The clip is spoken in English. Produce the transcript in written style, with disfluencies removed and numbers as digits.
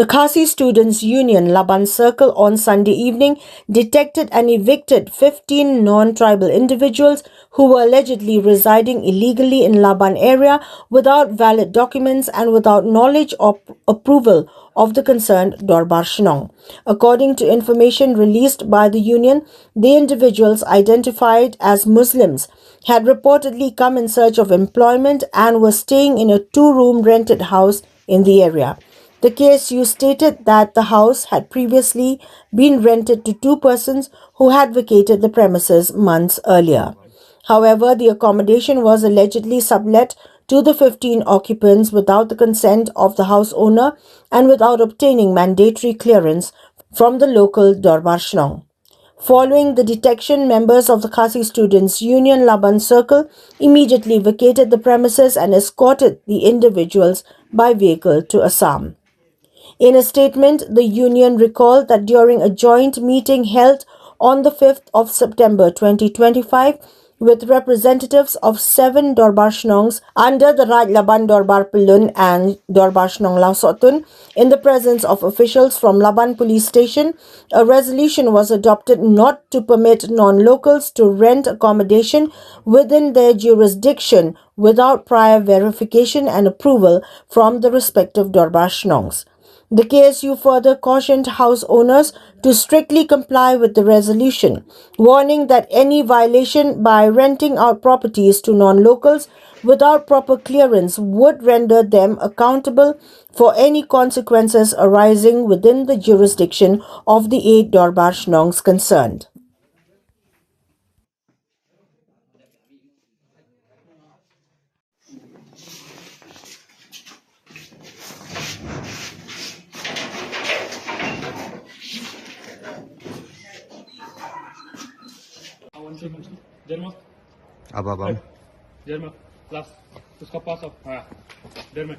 The Khasi Students Union, Laban Circle, on Sunday evening detected and evicted 15 non-tribal individuals who were allegedly residing illegally in Laban area without valid documents and without knowledge or approval of the concerned Dorbar Shnong. According to information released by the union, the individuals, identified as Muslims, had reportedly come in search of employment and were staying in a two-room rented house in the area. The KSU stated that the house had previously been rented to two persons who had vacated the premises months earlier. However, the accommodation was allegedly sublet to the 15 occupants without the consent of the house owner and without obtaining mandatory clearance from the local Dorbar Shnong. Following the detection, members of the Khasi Students Union, Laban Circle, immediately vacated the premises and escorted the individuals by vehicle to Assam. In a statement, the union recalled that during a joint meeting held on the 5th of September 2025 with representatives of 7 Dorbar Shnongs under the Raj Laban Dorbar Pilun and Dorbar Shnong Lausotun, in the presence of officials from Laban Police Station, a resolution was adopted not to permit non-locals to rent accommodation within their jurisdiction without prior verification and approval from the respective Dorbar Shnongs. The KSU further cautioned house owners to strictly comply with the resolution, warning that any violation by renting out properties to non-locals without proper clearance would render them accountable for any consequences arising within the jurisdiction of the 8 Dorbar Shnongs concerned. अब German class उसका पास हाँ German